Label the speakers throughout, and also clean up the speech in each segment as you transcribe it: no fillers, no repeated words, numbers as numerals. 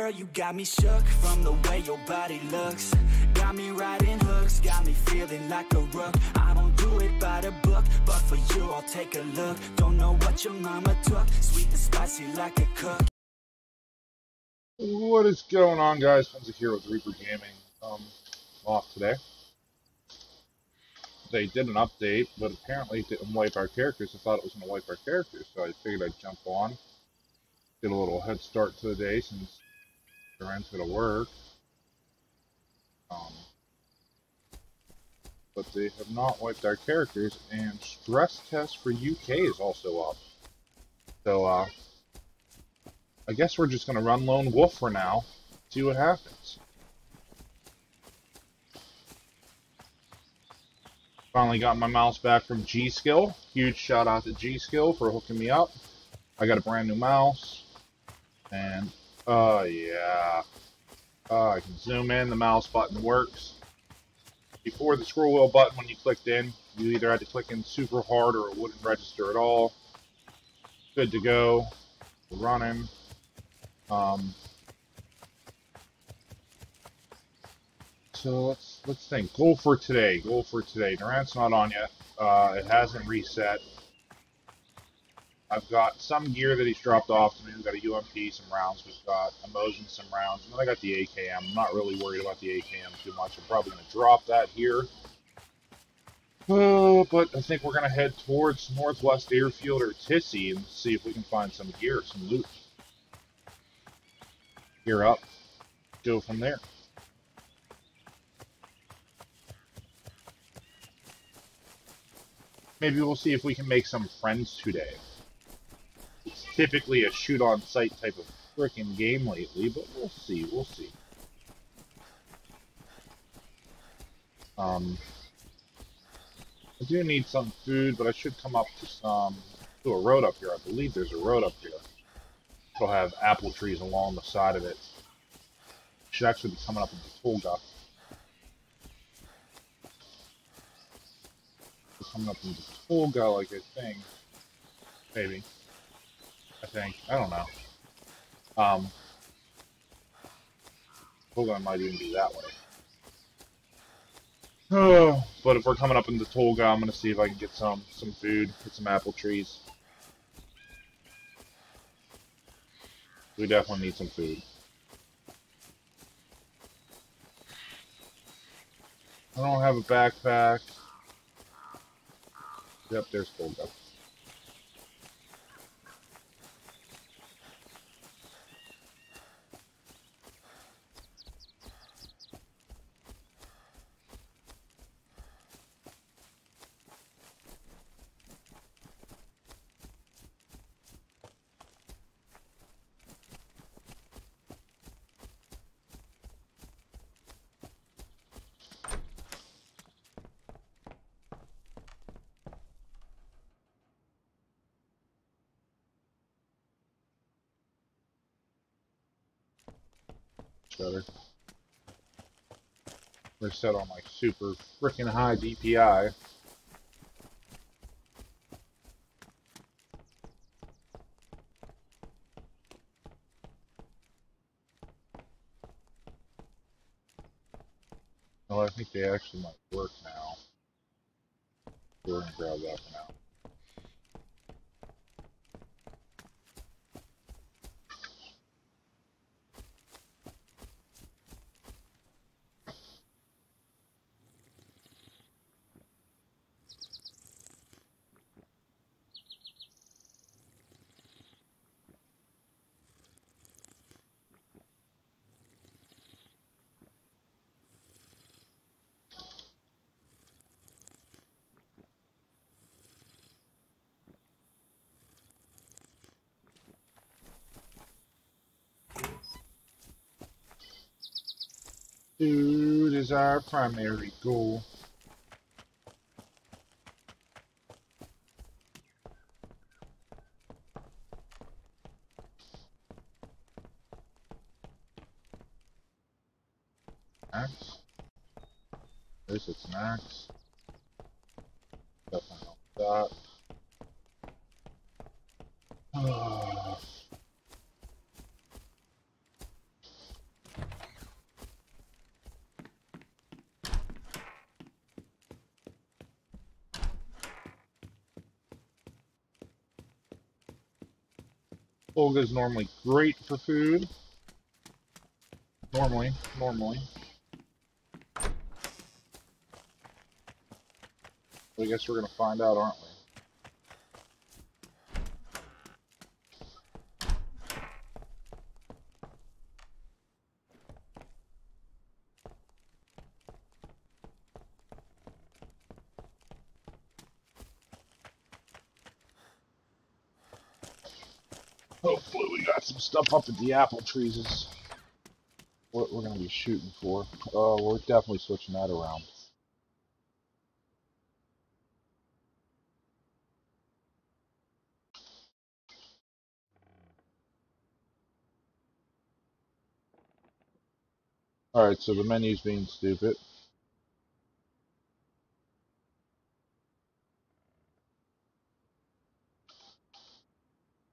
Speaker 1: girl, you got me shook from the way your body looks. Got me riding hooks, got me feeling like a rook. I don't do it by the book, but for you I'll take a look. Don't know what your mama took, sweet and spicy like a cook.
Speaker 2: What is going on, guys? Funzy here with Reaper Gaming. Off today. They did an update, but apparently it didn't wipe our characters. I thought it was going to wipe our characters, so I figured I'd jump on. Get a little head start to the day since Trident's going to work. But they have not wiped our characters, and stress test for UK is also up. So, I guess we're just going to run Lone Wolf for now, see what happens. Finally got my mouse back from G.SKILL. Huge shout out to G.SKILL for hooking me up. I got a brand new mouse. And, yeah. I can zoom in, the mouse button works. Before the scroll wheel button, when you clicked in, you either had to click in super hard or it wouldn't register at all. Good to go. We're running. So let's think. Goal for today. Durant's not on yet. It hasn't reset. I've got some gear that he's dropped off to me. We've got a UMP, some rounds. We've got a Mosin, some rounds. And then I got the AKM. I'm not really worried about the AKM too much. I'm probably going to drop that here. But I think we're going to head towards Northwest Airfield or Tissy and see if we can find some gear, some loot. Gear up. Go from there. Maybe we'll see if we can make some friends today. It's typically a shoot-on-sight type of frickin' game lately, but we'll see, I do need some food, but I should come up to a road up here. I believe there's a road up here. It'll have apple trees along the side of it. Should actually be coming up into Tolga. Coming up into Tolga, like I think. Maybe. I don't know. Tolga might even be that way. Oh, but if we're coming up into Tolga, I'm gonna see if I can get some food, get some apple trees. We definitely need some food. I don't have a backpack. Yep, there's Tolga. Better. They're set on like super freaking high DPI. Oh, I think they actually might work now. We're gonna grab that for now. Food is our primary goal. Max. There's its max. Definitely not that. Olga is normally great for food. Normally. I guess we're gonna find out, aren't we? Hopefully we got some stuff up at the apple trees is what we're gonna be shooting for. Oh, we're definitely switching that around. Alright, so the menu's being stupid.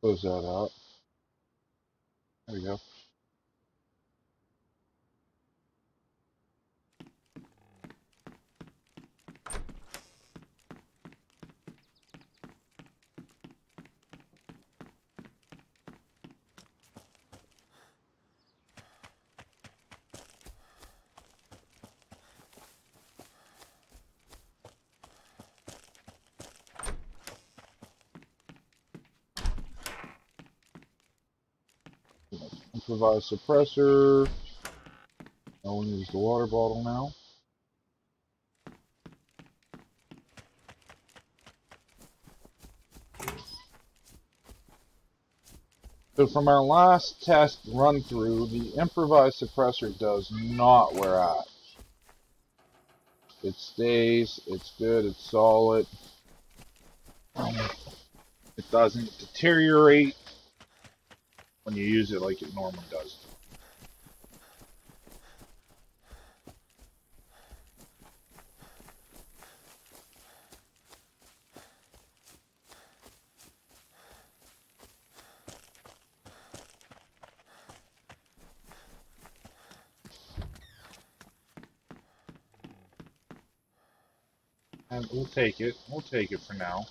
Speaker 2: Close that out. There we go. Improvise suppressor. Now we'll use the water bottle now. So from our last test run through, the improvised suppressor does not wear out. It stays, it's good, it's solid. It doesn't deteriorate when you use it like it normally does. And we'll take it. We'll take it for now.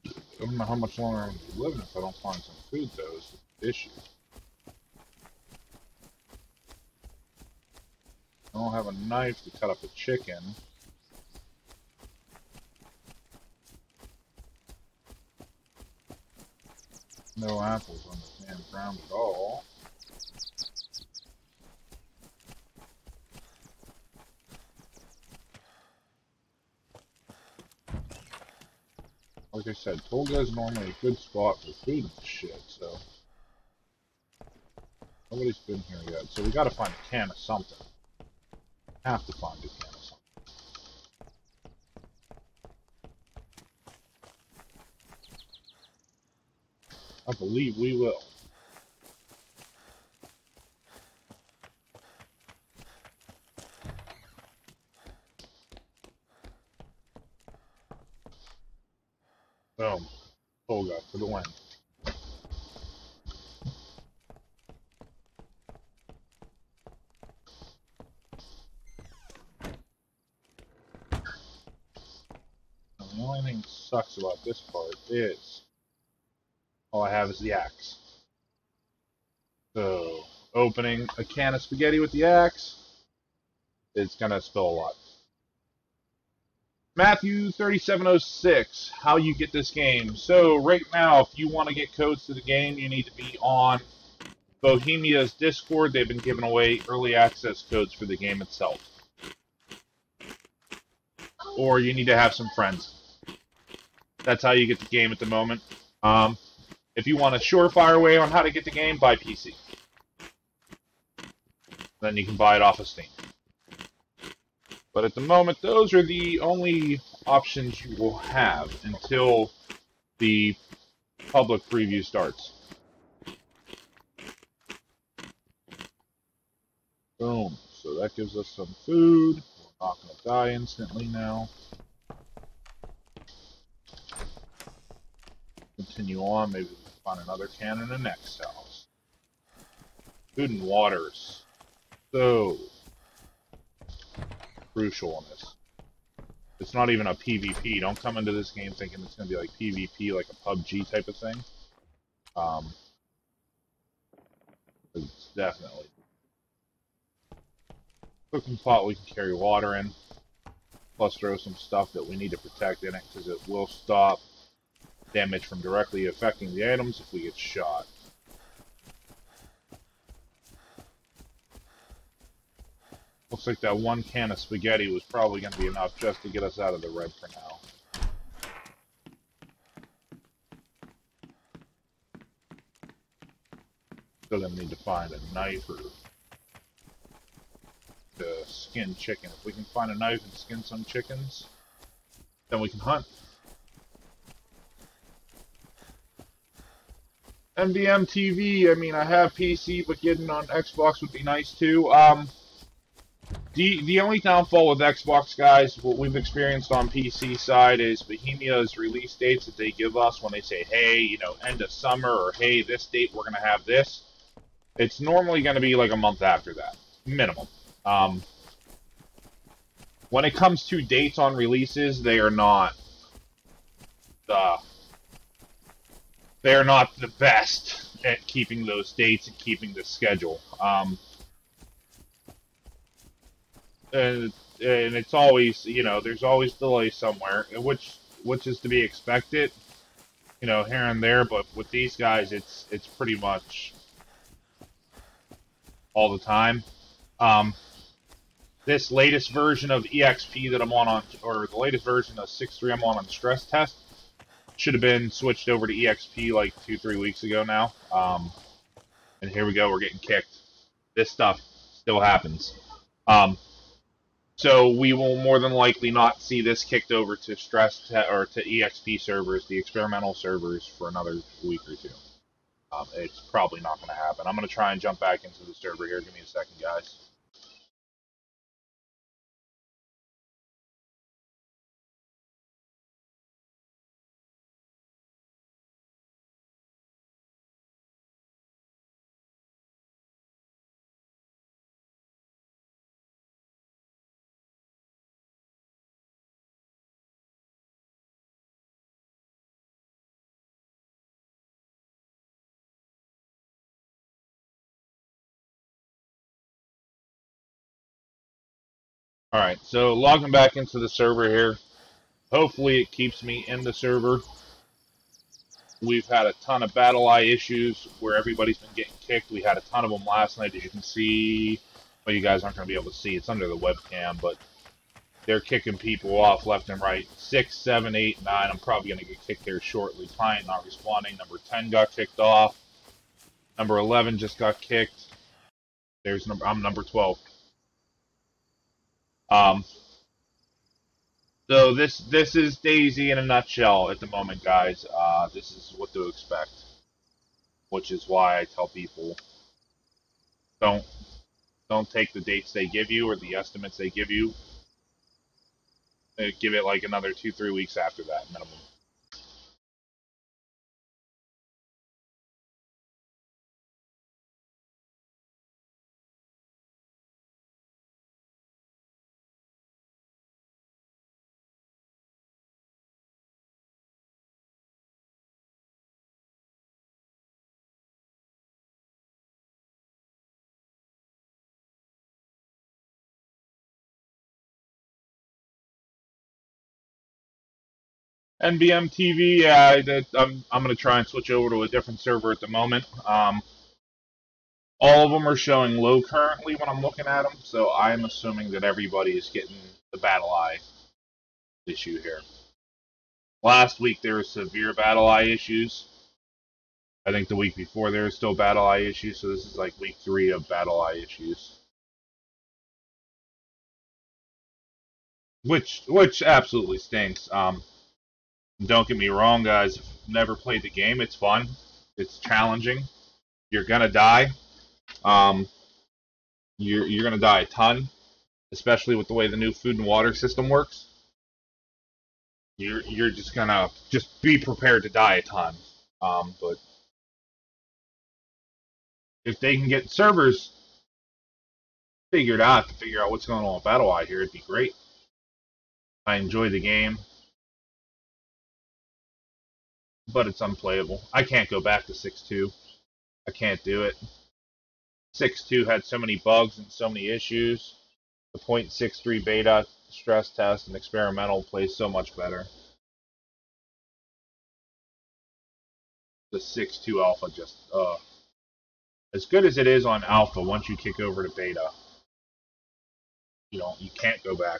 Speaker 2: I don't know how much longer I'm going to be living if I don't find some food, though, is the issue. I don't have a knife to cut up a chicken. No apples on the damn ground at all. Like I said, Tolga is normally a good spot for food and shit, so... Nobody's been here yet, so we gotta find a can of something. Have to find a can of something. I believe we will. Boom. Tolga for the win. The only thing that sucks about this part is all I have is the axe. So, opening a can of spaghetti with the axe, it's gonna spill a lot. Matthew 3706, how you get this game. So, right now, if you want to get codes to the game, you need to be on Bohemia's Discord. They've been giving away early access codes for the game itself. Or you need to have some friends. That's how you get the game at the moment. If you want a surefire way on how to get the game, buy PC. Then you can buy it off of Steam. But at the moment, those are the only options you will have until the public preview starts. Boom. So that gives us some food. We're not going to die instantly now. Continue on. Maybe we can find another can in the next house. Food and waters. So crucial in this. It's not even a PvP. Don't come into this game thinking it's going to be like PvP, like a PUBG type of thing. It's definitely. Cooking pot we can carry water in. Plus throw some stuff that we need to protect in it because it will stop damage from directly affecting the items if we get shot. Looks like that one can of spaghetti was probably going to be enough just to get us out of the red for now. Still going to need to find a knife or to skin chicken. If we can find a knife and skin some chickens, then we can hunt. NVM TV, I mean, I have PC, but getting on Xbox would be nice too. The only downfall with Xbox, guys, what we've experienced on PC side is Bohemia's release dates that they give us when they say, hey, you know, end of summer, or hey, this date we're going to have this. It's normally going to be like a month after that, minimum. When it comes to dates on releases, they are not the best at keeping those dates and keeping the schedule. And it's always, you know, there's always delay somewhere, which is to be expected, you know, here and there. But with these guys, it's pretty much all the time. This latest version of EXP that I'm on, or the latest version of 6.3 I'm on stress test, should have been switched over to EXP like 2-3 weeks ago now. And here we go, we're getting kicked. This stuff still happens. So we will more than likely not see this kicked over to or to EXP servers, the experimental servers, for another week or two. It's probably not going to happen. I'm going to try and jump back into the server here. Give me a second, guys. Alright, so logging back into the server here. Hopefully it keeps me in the server. We've had a ton of BattleEye issues where everybody's been getting kicked. We had a ton of them last night, as you can see. Well, you guys aren't going to be able to see. It's under the webcam, but they're kicking people off left and right. 6, 7, 8, 9. I'm probably going to get kicked there shortly. Client not responding. Number 10 got kicked off. Number 11 just got kicked. I'm number 12. So this is DayZ in a nutshell at the moment, guys. This is what to expect, which is why I tell people don't take the dates they give you or the estimates they give you. Give it like another 2-3 weeks after that minimum. NBM TV, I'm going to try and switch over to a different server at the moment. All of them are showing low currently when I'm looking at them, so I'm assuming that everybody is getting the BattleEye issue here. Last week there were severe BattleEye issues. I think the week before there were still BattleEye issues, so this is like week 3 of BattleEye issues. Which absolutely stinks. Don't get me wrong, guys. If you've never played the game, it's fun. It's challenging. You're gonna die. You're gonna die a ton, especially with the way the new food and water system works. You're just gonna be prepared to die a ton. But if they can get servers figured out to figure out what's going on with BattleEye here, it'd be great. I enjoy the game, but it's unplayable. I can't go back to 6.2. I can't do it. 6.2 had so many bugs and so many issues. The 0.63 beta stress test and experimental plays so much better. The 6.2 alpha just, as good as it is on alpha, once you kick over to beta, you can't go back.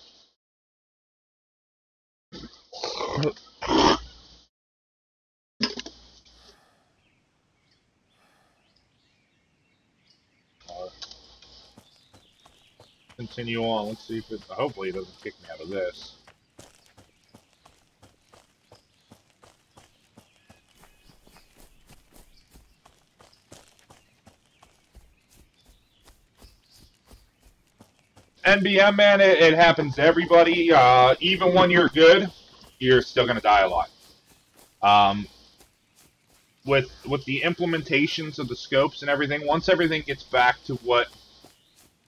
Speaker 2: Continue on. Let's see if it. Hopefully, it doesn't kick me out of this. NBM, man, it happens to everybody. Even when you're good, you're still gonna die a lot. With the implementations of the scopes and everything, once everything gets back to what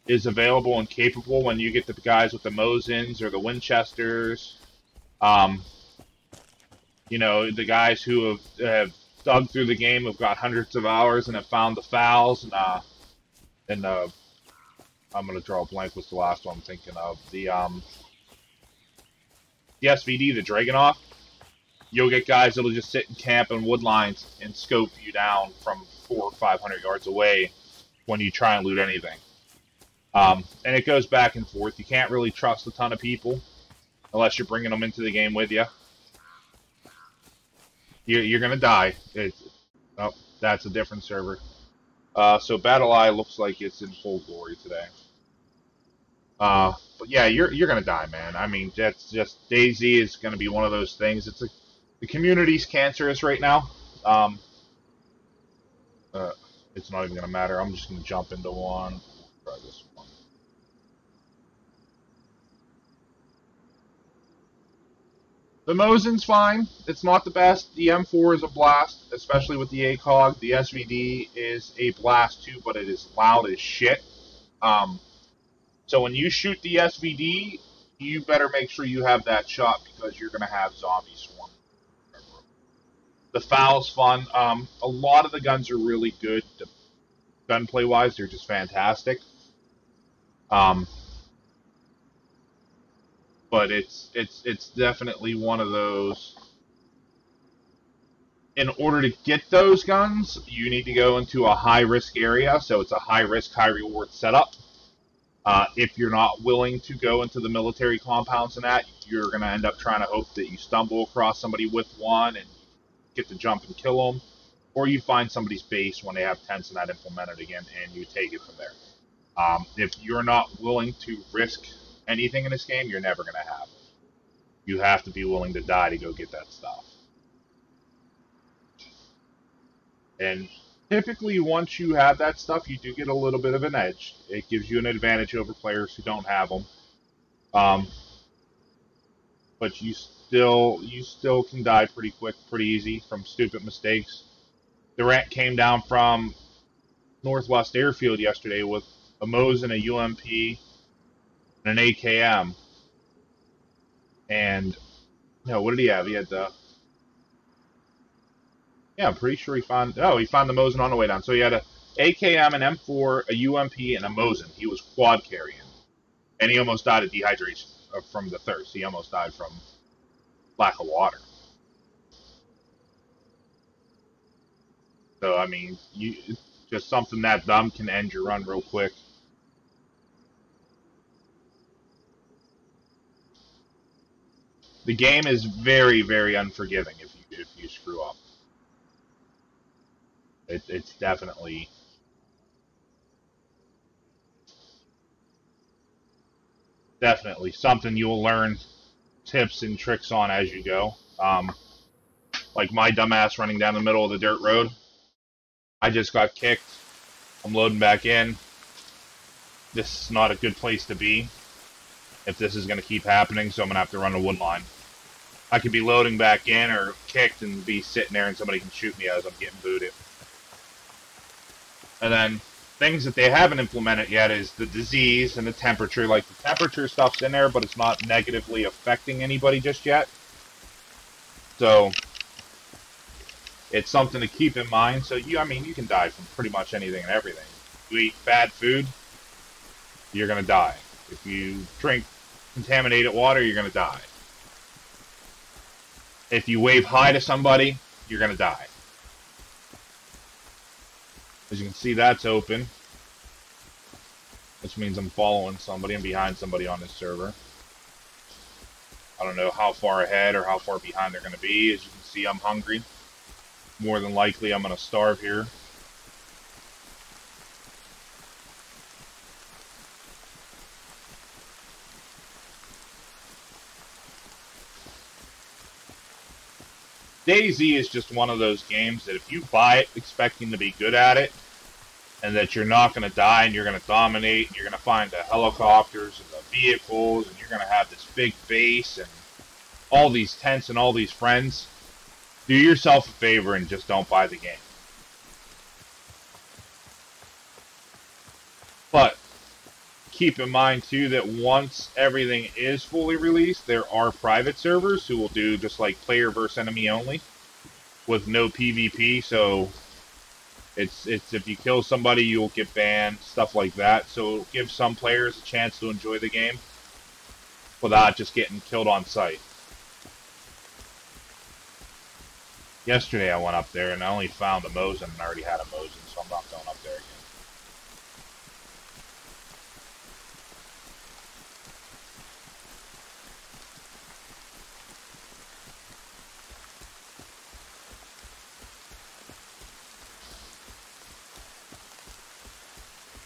Speaker 2: is available and capable, when you get the guys with the Mosins or the Winchesters, the guys who have dug through the game, have got hundreds of hours and have found the fouls, and I'm gonna draw a blank. What's the last one I'm thinking of? The SVD, the Dragunov. You'll get guys that'll just sit in camp in wood lines and scope you down from 400 or 500 yards away when you try and loot anything. And it goes back and forth. You can't really trust a ton of people unless you're bringing them into the game with you. You're gonna die. Oh, that's a different server. So Battle Eye looks like it's in full glory today. But yeah, you're gonna die, man. I mean, that's just DayZ is gonna be one of those things. The community's cancerous right now. It's not even gonna matter. I'm just gonna jump into one. Try this one. The Mosin's fine. It's not the best. The M4 is a blast, especially with the ACOG. The SVD is a blast too, but it is loud as shit. So when you shoot the SVD, you better make sure you have that shot because you're going to have zombie swarm. The foul's fun. A lot of the guns are really good. Gunplay-wise, they're just fantastic. But it's definitely one of those. In order to get those guns, you need to go into a high-risk area, so it's a high-risk, high-reward setup. If you're not willing to go into the military compounds and that, you're going to end up trying to hope that you stumble across somebody with one and get to jump and kill them, or you find somebody's base when they have tents and that implemented again, and you take it from there. If you're not willing to risk anything in this game, you're never going to have it. You have to be willing to die to go get that stuff. And typically, once you have that stuff, you do get a little bit of an edge. It gives you an advantage over players who don't have them. But you still can die pretty quick, pretty easy from stupid mistakes. Durant came down from Northwest Airfield yesterday with a Mosin, a UMP, and an AKM. And what did he have? He had the... Yeah, I'm pretty sure he found the Mosin on the way down. So he had a AKM, an M4, a UMP, and a Mosin. He was quad carrying. And he almost died of dehydration from the thirst. He almost died from lack of water. So, I mean, just something that dumb can end your run real quick. The game is very, very unforgiving if you screw up. It's definitely something you'll learn tips and tricks on as you go. Like my dumbass running down the middle of the dirt road. I just got kicked. I'm loading back in. This is not a good place to be if this is going to keep happening, so I'm going to have to run a wood line. I could be loading back in or kicked and be sitting there and somebody can shoot me as I'm getting booted. And then things that they haven't implemented yet is the disease and the temperature. Like, the temperature stuff's in there, but it's not negatively affecting anybody just yet. So it's something to keep in mind. So I mean, you can die from pretty much anything and everything. You eat bad food, you're gonna die. If you drink contaminated water, you're gonna die. If you wave hi to somebody, you're gonna die. As you can see, that's open, which means I'm following somebody. I'm behind somebody on this server. I don't know how far ahead or how far behind they're going to be. As you can see, I'm hungry. More than likely, I'm going to starve here. DayZ is just one of those games that if you buy it expecting to be good at it, and that you're not going to die and you're going to dominate, and you're going to find the helicopters and the vehicles, and you're going to have this big base and all these tents and all these friends, do yourself a favor and just don't buy the game. But keep in mind too that once everything is fully released, there are private servers who will do just like player versus enemy only with no PvP. So it's if you kill somebody, you'll get banned, stuff like that. So it'll give some players a chance to enjoy the game without just getting killed on sight. Yesterday I went up there and I only found a Mosin and I already had a Mosin, so I'm not going up there again.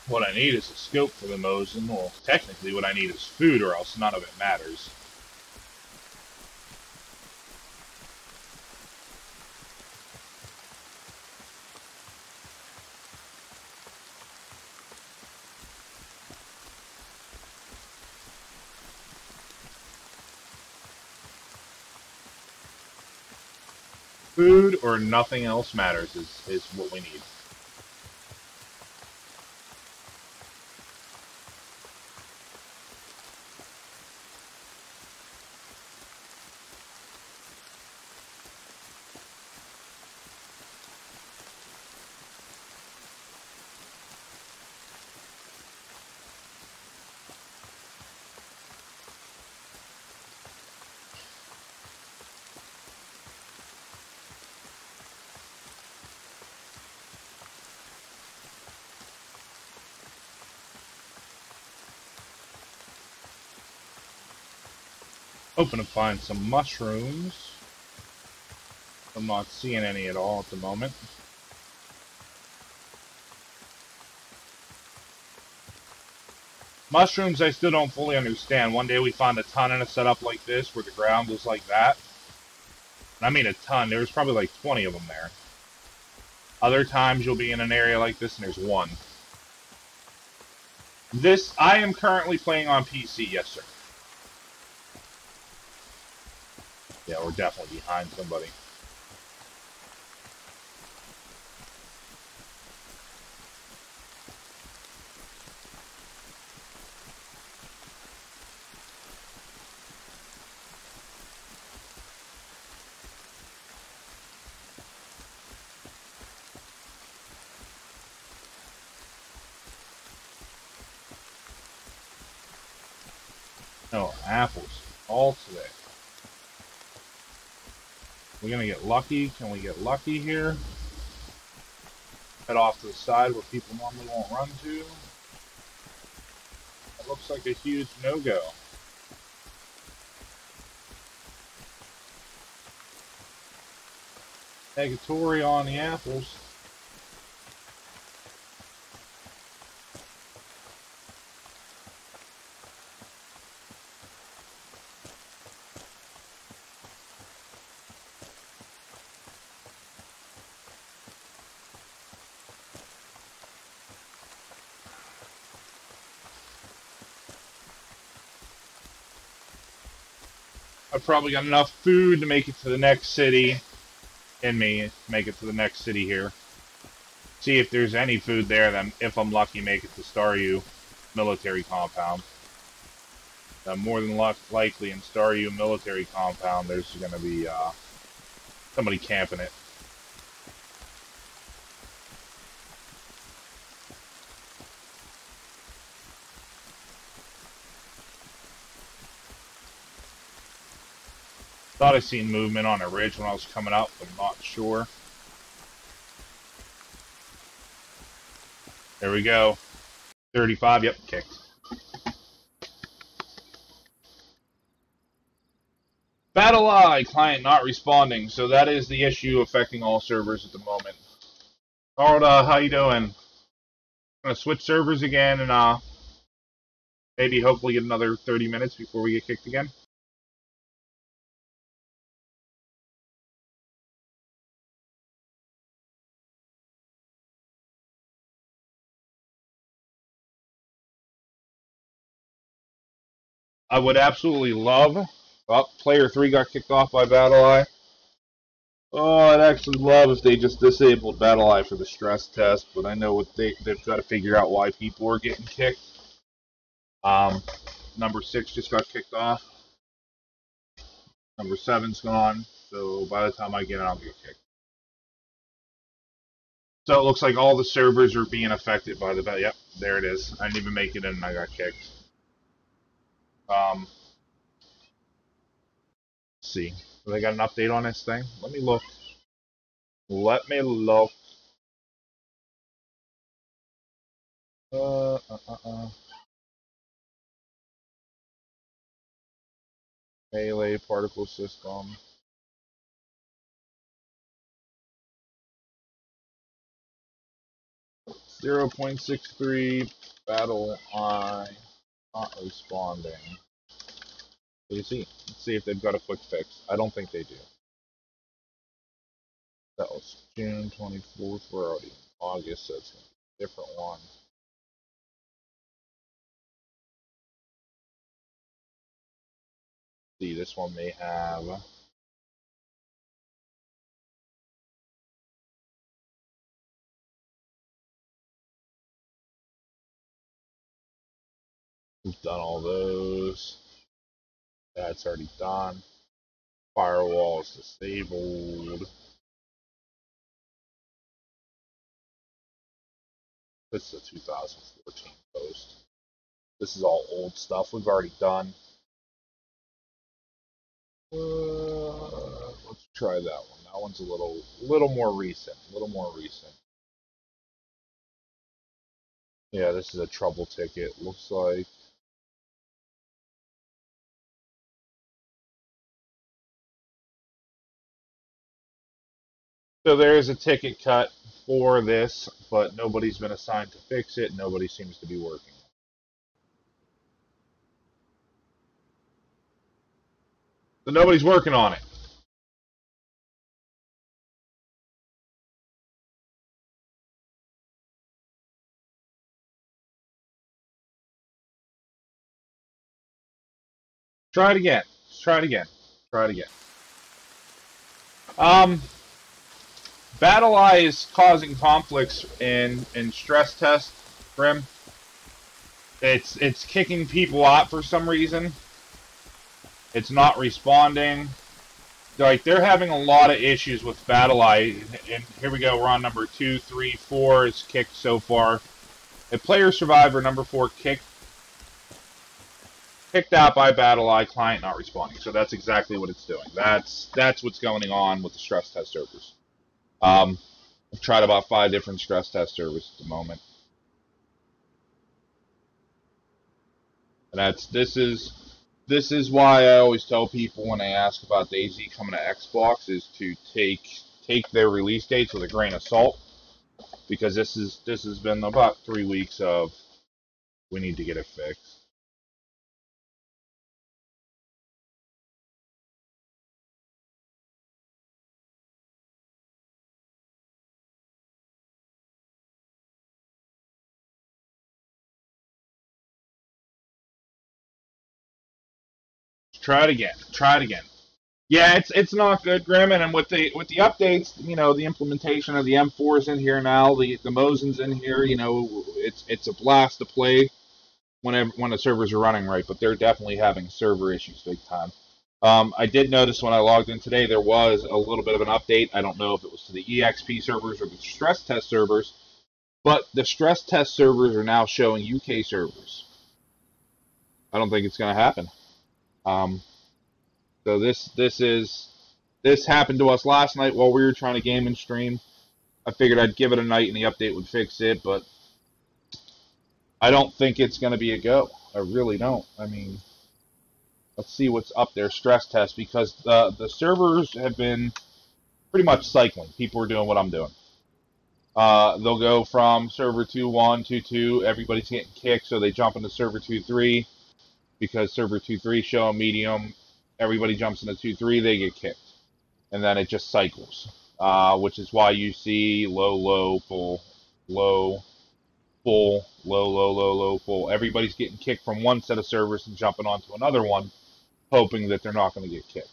Speaker 2: What I need is a scope for the Mosin. Well, technically what I need is food, or else none of it matters. Food or nothing else matters is what we need. Hoping to find some mushrooms. I'm not seeing any at all at the moment. Mushrooms I still don't fully understand. One day we found a ton in a setup like this where the ground was like that. And I mean a ton. There was probably like 20 of them there. Other times you'll be in an area like this and there's one. I am currently playing on PC, yes sir. Yeah, we're definitely behind somebody. Oh, apples. All today. We're gonna get lucky. Can we get lucky here? Head off to the side where people normally won't run to. That looks like a huge no-go. Negatory on the apples. I've probably got enough food to make it to the next city, make it to the next city here. See if there's any food there, then if I'm lucky, make it to Staryu military compound. Then more than likely in Staryu military compound, there's going to be somebody camping it. Thought I seen movement on a ridge when I was coming up, but I'm not sure. There we go. 35, yep, kicked. BattleEye client not responding, so that is the issue affecting all servers at the moment. Alright, how you doing? I'm gonna switch servers again and maybe hopefully get another 30 minutes before we get kicked again. I would absolutely love. Oh, player 3 got kicked off by BattleEye. Oh, I'd actually love if they just disabled BattleEye for the stress test, but I know what they've got to figure out why people are getting kicked. Number 6 just got kicked off. Number 7's gone, so by the time I get in, I'll get kicked. So it looks like all the servers are being affected by the... Yep, there it is. I didn't even make it in and I got kicked. Let's see. Do they got an update on this thing? Let me look. Let me look. Melee particle system. .63 BattleEye not responding. DayZ. Let's see if they've got a quick fix. I don't think they do. That was June 24th. We're already in August, so it's going to be a different one. See, this one may have. We've done all those. That's already done. Firewall is disabled. This is a 2014 post. This is all old stuff we've already done. Let's try that one. That one's a little more recent. A little more recent. Yeah, this is a trouble ticket. Looks like. So there is a ticket cut for this, but nobody's been assigned to fix it. Nobody seems to be working. So nobody's working on it. Try it again. Let's try it again. Try it again. BattleEye is causing conflicts in stress test, Grim. It's kicking people out for some reason. It's not responding. Like, they're having a lot of issues with BattleEye. And here we go, we're on number 2, 3, 4 is kicked so far. A player survivor, number 4, kicked out by BattleEye, client not responding. So that's exactly what it's doing. That's what's going on with the stress test servers. I've tried about 5 different stress test servers at the moment. And this is why I always tell people when they ask about DayZ coming to Xbox is to take their release dates with a grain of salt, because this has been about 3 weeks of we need to get it fixed. Try it again. Try it again. Yeah, it's not good, Grim. And with the updates, you know, the implementation of the M4's in here now, the Mosin's in here. You know, it's a blast to play when the servers are running right. But they're definitely having server issues big time. I did notice when I logged in today there was a little bit of an update. I don't know if it was to the EXP servers or the stress test servers, but the stress test servers are now showing UK servers. I don't think it's going to happen. Um, so this happened to us last night while we were trying to game and stream. I figured I'd give it a night and the update would fix it, but I don't think it's going to be a go. I really don't. I mean, let's see what's up there. Stress test, because the servers have been pretty much cycling. People are doing what I'm doing. They'll go from server 2.1, 2.2, everybody's getting kicked, so they jump into server 2.3 because server 2.3 show a medium. Everybody jumps into 2.3, they get kicked. And then it just cycles, which is why you see low, low, full, low, full, low, low, low, low, full. Everybody's getting kicked from one set of servers and jumping onto another one, hoping that they're not going to get kicked.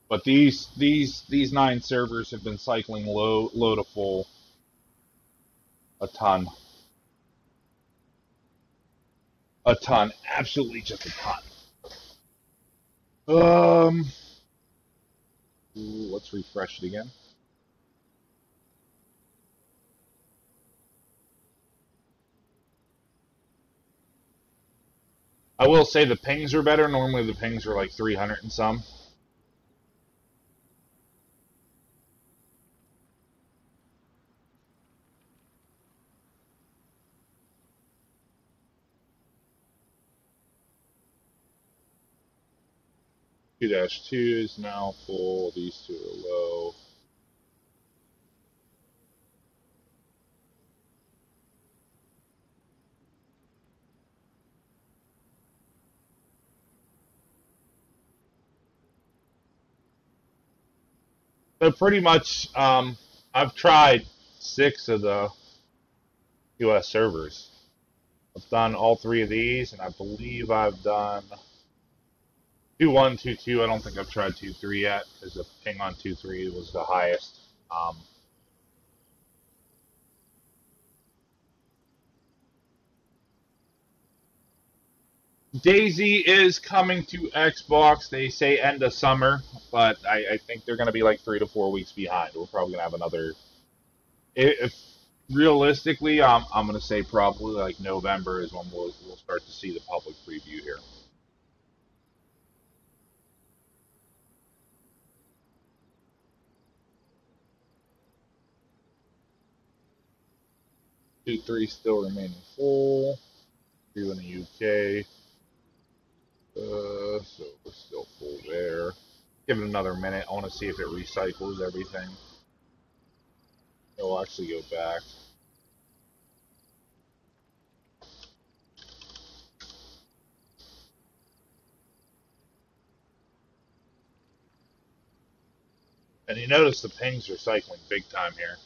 Speaker 2: But these 9 servers have been cycling low to full a ton. A ton. Absolutely just a ton. Let's refresh it again. I will say the pings are better. Normally the pings are like 300 and some. -2 is now full. These two are low. So pretty much, I've tried 6 of the US servers. I've done all 3 of these, and I believe I've done 2.1, 2.2. I don't think I've tried 2.3 yet, because the ping on 2.3 was the highest. DayZ is coming to Xbox. They say end of summer, but I think they're going to be like 3 to 4 weeks behind. We're probably going to have another. If realistically, I'm going to say probably like November is when we'll start to see the public preview here. Two, 3 still remaining full. 2 in the UK. So we're still full there. Give it another minute. I want to see if it recycles everything. It'll actually go back. And you notice the pings are cycling big time here.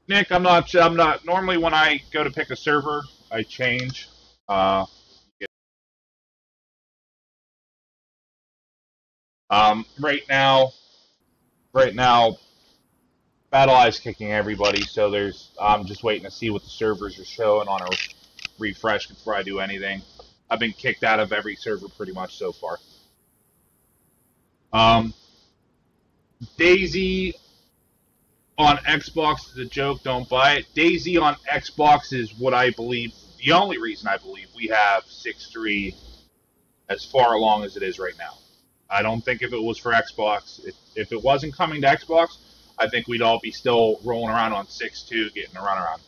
Speaker 2: Nick, I'm not. Normally, when I go to pick a server, I change. Right now, Battle Eye's kicking everybody. So I'm just waiting to see what the servers are showing on a refresh before I do anything. I've been kicked out of every server pretty much so far. DayZ on Xbox is a joke. Don't buy it. DayZ on Xbox is what I believe. The only reason I believe we have 6.3 as far along as it is right now. I don't think if it was for Xbox, if it wasn't coming to Xbox, I think we'd all be still rolling around on 6.2, getting a runaround.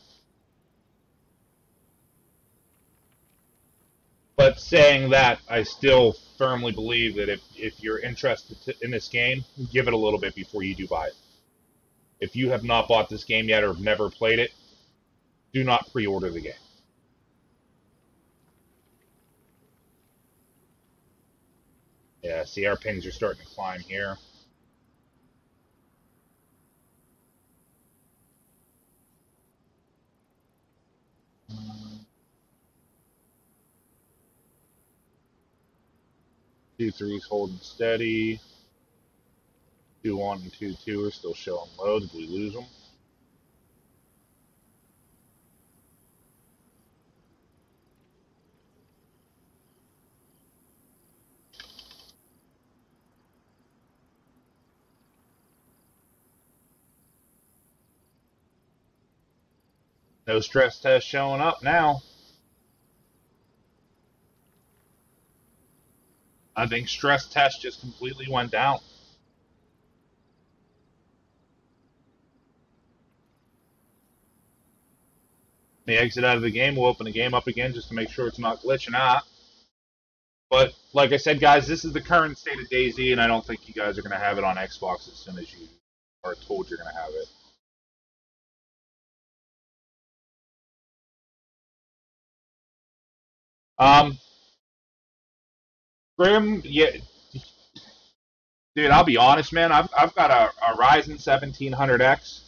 Speaker 2: But saying that, I still firmly believe that if you're interested in this game, give it a little bit before you do buy it. If you have not bought this game yet or have never played it, do not pre-order the game. Yeah, see, our pings are starting to climb here. 2.3's holding steady. 2.1 and 2.2 are still showing low. Did we lose them? No stress test showing up now. I think stress test just completely went down. They exit out of the game. We'll open the game up again just to make sure it's not glitching out. But like I said, guys, this is the current state of DayZ, and I don't think you guys are going to have it on Xbox as soon as you are told you're going to have it. Grim, yeah, dude, I'll be honest, man. I've got a Ryzen 1700X,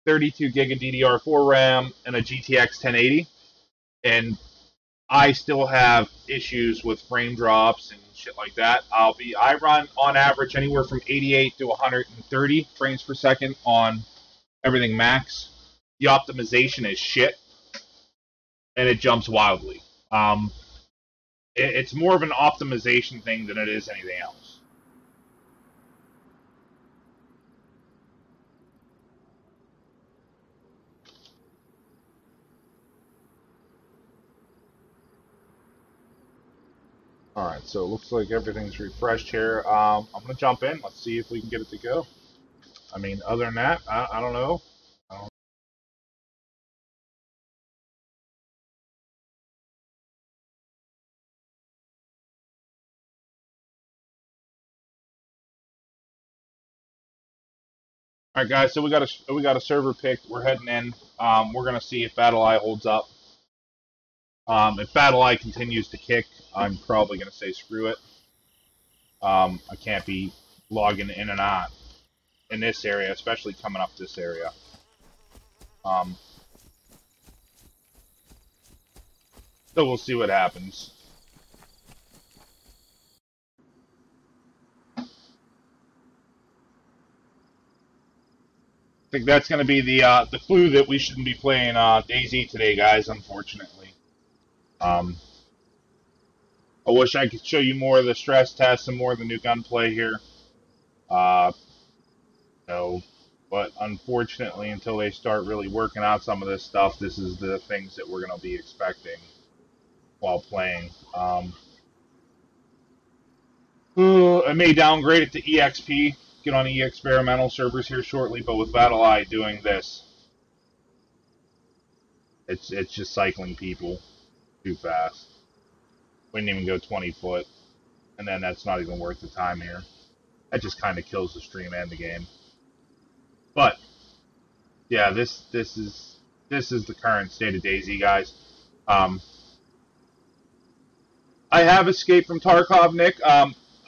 Speaker 2: 32 gig of DDR4 RAM, and a GTX 1080, and I still have issues with frame drops and shit like that. I run on average anywhere from 88 to 130 frames per second on everything max. The optimization is shit, and it jumps wildly. Um, it's more of an optimization thing than it is anything else. Alright, so it looks like everything's refreshed here. I'm going to jump in. Let's see if we can get it to go. I mean, other than that, I don't know. Alright, guys, so we got a server picked. We're heading in. We're going to see if BattleEye holds up. If BattleEye continues to kick, I'm probably going to say screw it. I can't be logging in and out in this area, especially coming up this area. So we'll see what happens. I think that's going to be the clue that we shouldn't be playing DayZ today, guys. Unfortunately, I wish I could show you more of the stress tests and more of the new gunplay here. No, but unfortunately, until they start really working out some of this stuff, this is the things that we're going to be expecting while playing. I may downgrade it to EXP, get on experimental servers here shortly, but with BattleEye doing this, it's just cycling people too fast. We didn't even go 20 foot, and then that's not even worth the time here. That just kind of kills the stream and the game. But yeah, this is the current state of DayZ, guys. I have escaped from Tarkov, Nick.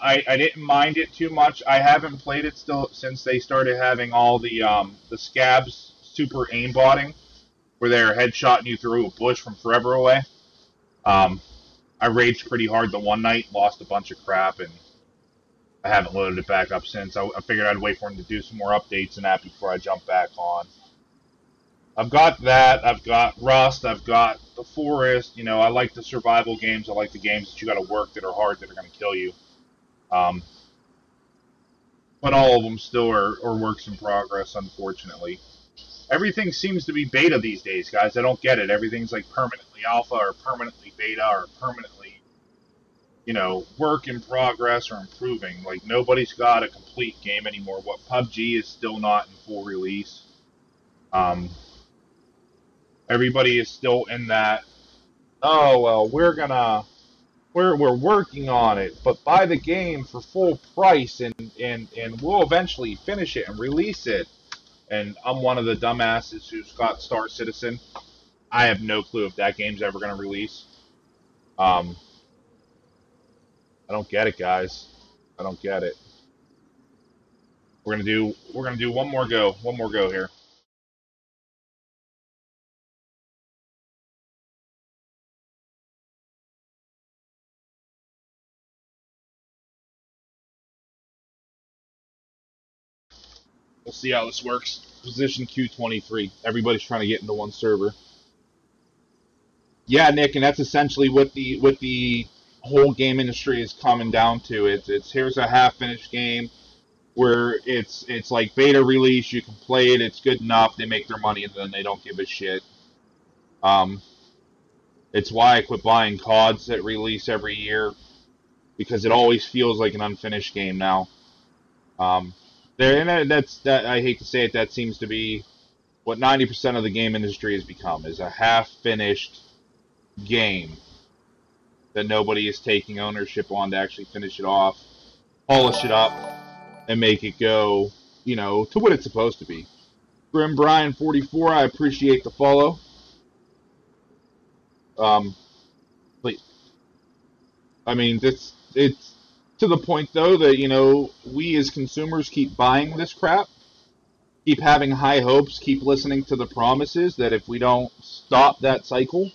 Speaker 2: I didn't mind it too much. I haven't played it still since they started having all the scabs super aimbotting, where they're headshotting you through a bush from forever away. I raged pretty hard the one night, lost a bunch of crap, and I haven't loaded it back up since. I figured I'd wait for him to do some more updates and that before I jump back on. I've got that. I've got Rust. I've got The Forest. You know, I like the survival games. I like the games that you got to work that are hard that are going to kill you. But all of them still are works in progress, unfortunately. Everything seems to be beta these days, guys. I don't get it. Everything's like permanently alpha or permanently beta or permanently, you know, work in progress or improving. Like, nobody's got a complete game anymore. What, PUBG is still not in full release. Everybody is still in that, oh, well, we're working on it, but buy the game for full price and we'll eventually finish it and release it. And I'm one of the dumbasses who's got Star Citizen. I have no clue if that game's ever going to release. I don't get it, guys. I don't get it. We're gonna do one more go here. We'll see how this works. Position Q23. Everybody's trying to get into one server. Yeah, Nick, and that's essentially what the whole game industry is coming down to. It's here's a half-finished game where it's like beta release. You can play it. It's good enough. They make their money, and then they don't give a shit. It's why I quit buying CODs that release every year, because it always feels like an unfinished game now. That I hate to say it, that seems to be what 90% of the game industry has become, is a half-finished game that nobody is taking ownership on to actually finish it off, polish it up, and make it go, you know, to what it's supposed to be. Grim Brian 44, I appreciate the follow. But I mean, it's to the point though that, you know, we as consumers keep buying this crap, keep having high hopes, keep listening to the promises that if we don't stop that cycle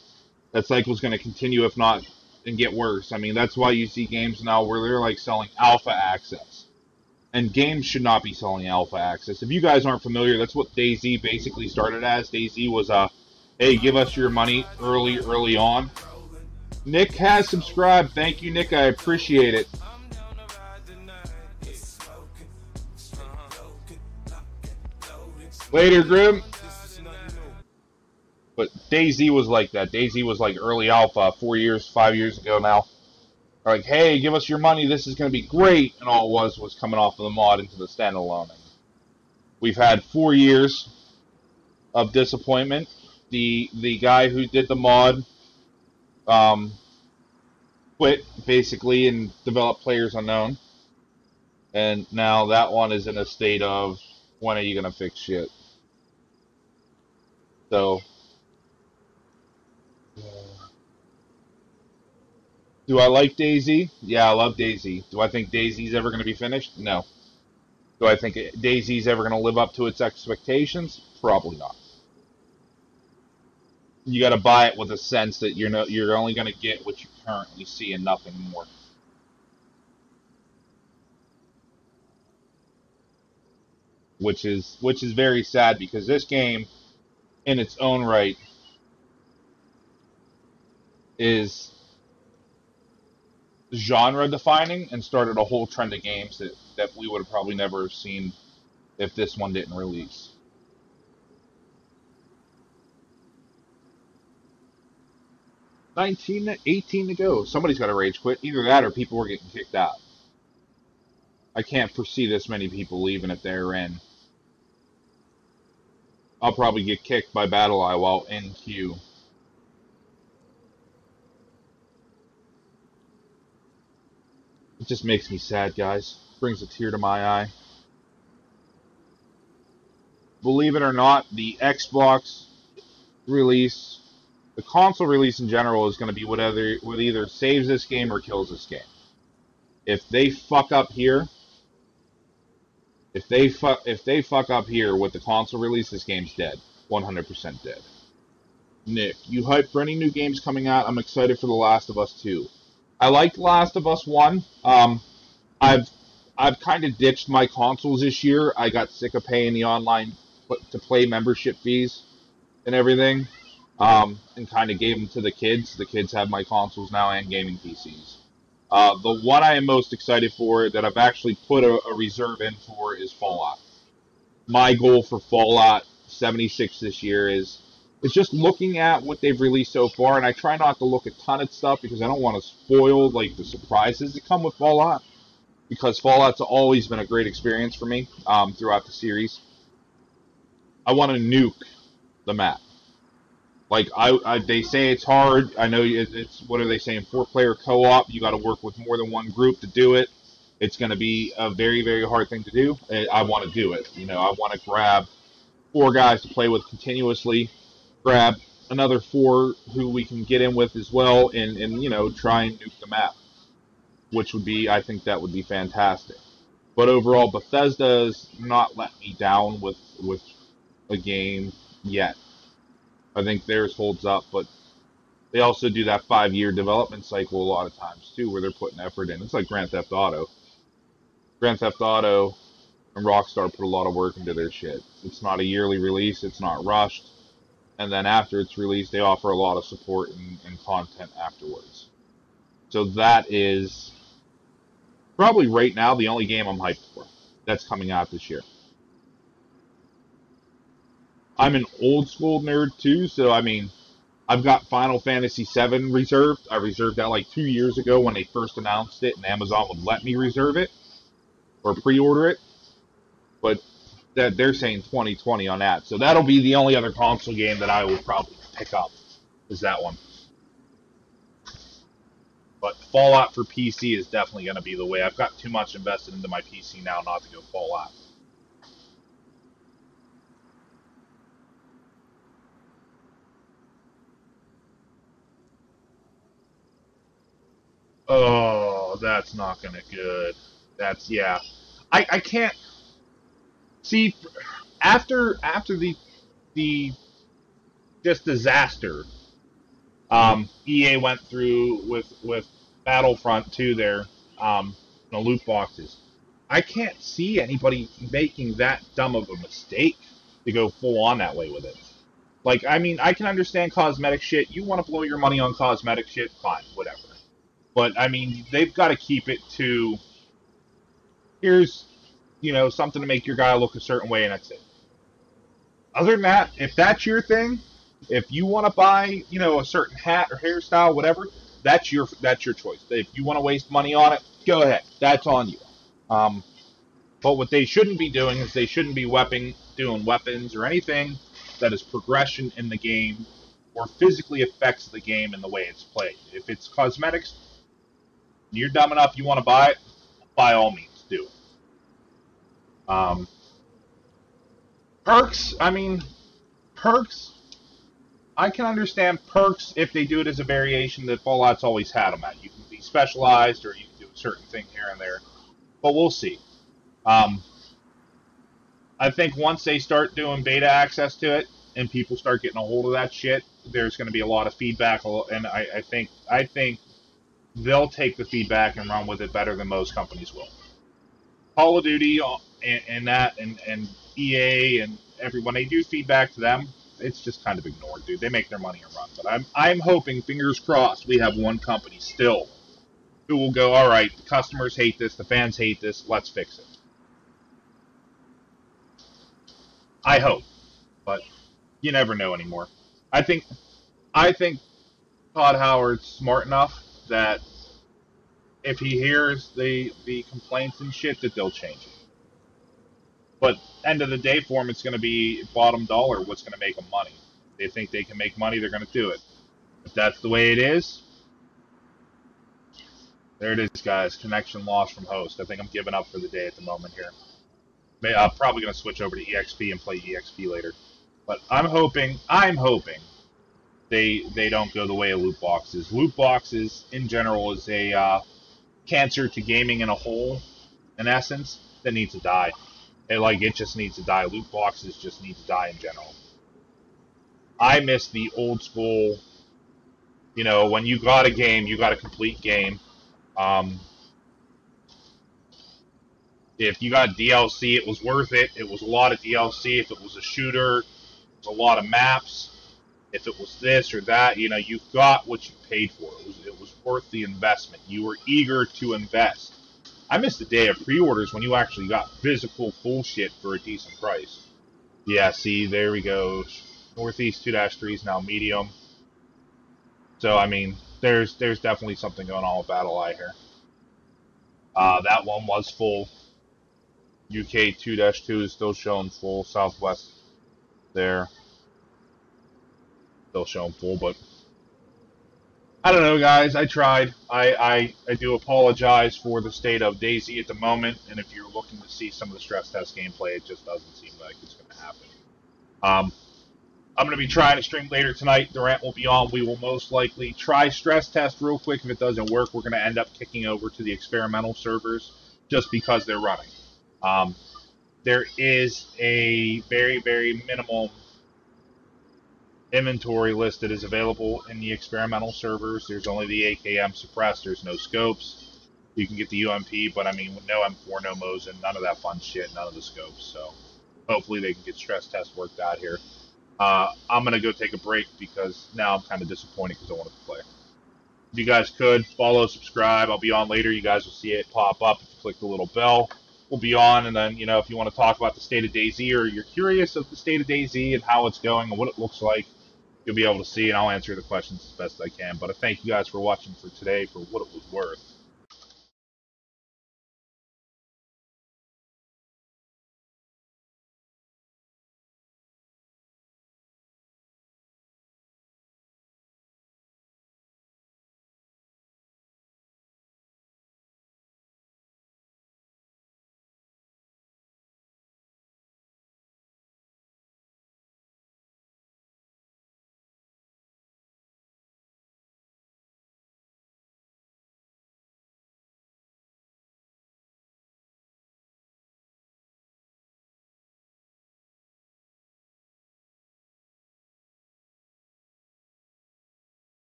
Speaker 2: is going to continue, if not, and get worse. I mean, that's why you see games now where they're like selling alpha access. And games should not be selling alpha access. If you guys aren't familiar, that's what DayZ basically started as. DayZ was a, hey, give us your money early on. Nick has subscribed. Thank you, Nick. I appreciate it. Later, Grim. But DayZ was like that. DayZ was like early alpha 5 years ago now. They're like, hey, give us your money. This is going to be great. And all it was coming off of the mod into the standalone. We've had 4 years of disappointment. The guy who did the mod quit, basically, and developed Players Unknown. And now that one is in a state of, when are you going to fix shit? So, do I like DayZ? Yeah, I love DayZ. Do I think DayZ's ever going to be finished? No. Do I think DayZ's ever going to live up to its expectations? Probably not. You got to buy it with a sense that you're only going to get what you currently see and nothing more. Which is very sad, because this game, in its own right, is genre defining and started a whole trend of games that we would have probably never seen if this one didn't release. $18 to go. Somebody's got to rage quit. Either that or people were getting kicked out. I can't foresee this many people leaving at their end. I'll probably get kicked by BattleEye while in queue. It just makes me sad, guys. Brings a tear to my eye. Believe it or not, the Xbox release, the console release in general, is going to be what either saves this game or kills this game. If they fuck up here, if they fuck up here with the console release, this game's dead. 100% dead. Nick, you hyped for any new games coming out? I'm excited for The Last of Us 2. I liked Last of Us 1. I've kind of ditched my consoles this year. I got sick of paying the online to play membership fees and everything, and kind of gave them to the kids. The kids have my consoles now and gaming PCs. The one I am most excited for, that I've actually put a reserve in for, is Fallout. My goal for Fallout 76 this year is just looking at what they've released so far, and I try not to look at a ton of stuff because I don't want to spoil like the surprises that come with Fallout, because Fallout's always been a great experience for me throughout the series. I want to nuke the map. Like, they say it's hard. I know it's, what are they saying, 4-player co-op. You got to work with more than one group to do it. It's going to be a very, very hard thing to do. I want to do it. You know, I want to grab 4 guys to play with continuously, grab another 4 who we can get in with as well, and you know, try and nuke the map, which would be, I think that would be fantastic. But overall, Bethesda's not let me down with a game yet. I think theirs holds up, but they also do that 5-year development cycle a lot of times too, where they're putting effort in. It's like Grand Theft Auto. Grand Theft Auto And Rockstar put a lot of work into their shit. It's not a yearly release, it's not rushed. And then after it's released, they offer a lot of support and content afterwards. So that is probably right now the only game I'm hyped for that's coming out this year. I'm an old school nerd too, so I mean, I've got Final Fantasy VII reserved. I reserved that like 2 years ago when they first announced it, and Amazon would let me reserve it or pre-order it. But that they're saying 2020 on that, so that'll be the only other console game that I will probably pick up. Is that one? But Fallout for PC is definitely going to be the way. I've got too much invested into my PC now not to go Fallout. Oh, that's not going to good. That's, yeah. I can't see after the just disaster EA went through with Battlefront 2 there, the loot boxes. I can't see anybody making that dumb of a mistake to go full on that way with it. Like, I mean, I can understand cosmetic shit. You want to blow your money on cosmetic shit, fine, whatever. But, I mean, they've got to keep it to, here's, you know, something to make your guy look a certain way, and that's it. Other than that, if that's your thing, if you want to buy, you know, a certain hat or hairstyle, whatever, that's your choice. If you want to waste money on it, go ahead. That's on you. But what they shouldn't be doing is they shouldn't be doing weapons or anything that is progression in the game or physically affects the game in the way it's played. If it's cosmetics, and you're dumb enough you want to buy it, by all means, do it. Perks, I mean, perks, I can understand perks if they do it as a variation that Fallout's always had them at. You can be specialized or you can do a certain thing here and there. But we'll see. I think once they start doing beta access to it and people start getting a hold of that shit, there's going to be a lot of feedback, and I think they'll take the feedback and run with it better than most companies will. Call of Duty and EA and everyone, they do feedback to them. It's just kind of ignored, dude. They make their money and run. But I'm hoping, fingers crossed, we have one company still who will go, all right, the customers hate this, the fans hate this, let's fix it. I hope, but you never know anymore. I think Todd Howard's smart enough that if he hears the complaints and shit, that they'll change it. But end of the day for him, it's going to be bottom dollar. What's going to make them money? They think they can make money, they're going to do it. If that's the way it is, there it is, guys. Connection lost from host. I think I'm giving up for the day at the moment here. I'm probably going to switch over to EXP and play EXP later. But I'm hoping they don't go the way of loot boxes. Loot boxes, in general, is a cancer to gaming in a whole, in essence, that needs to die. It just needs to die. Loot boxes just need to die in general. I miss the old school, you know, when you got a game, you got a complete game. If you got DLC, it was worth it. It was a lot of DLC. If it was a shooter, it was a lot of maps. If it was this or that, you know, you got what you paid for. It was worth the investment. You were eager to invest. I missed the day of pre-orders when you actually got physical full shit for a decent price. Yeah, see, there we go. Northeast 2-3 is now medium. So, I mean, there's definitely something going on with Battle Eye here. That one was full. UK 2-2 is still showing full. Southwest there. Still showing full, but I don't know, guys. I tried. I do apologize for the state of DayZ at the moment, and if you're looking to see some of the stress test gameplay, it just doesn't seem like it's going to happen. I'm going to be trying to stream later tonight. Durant will be on. We will most likely try stress test real quick. If it doesn't work, we're going to end up kicking over to the experimental servers just because they're running. There is a very, very minimal inventory list that is available in the experimental servers. There's only the AKM suppressed. There's no scopes. You can get the UMP, but I mean, no M4, no Mosin, none of that fun shit, none of the scopes. So hopefully they can get stress tests worked out here. I'm gonna go take a break because now I'm kind of disappointed because I wanted to play. If you guys could follow, subscribe. I'll be on later. You guys will see it pop up if you click the little bell. We'll be on, and then if you want to talk about the state of DayZ, or you're curious of the state of DayZ and how it's going and what it looks like, you'll be able to see, and I'll answer the questions as best I can. But I thank you guys for watching for today for what it was worth.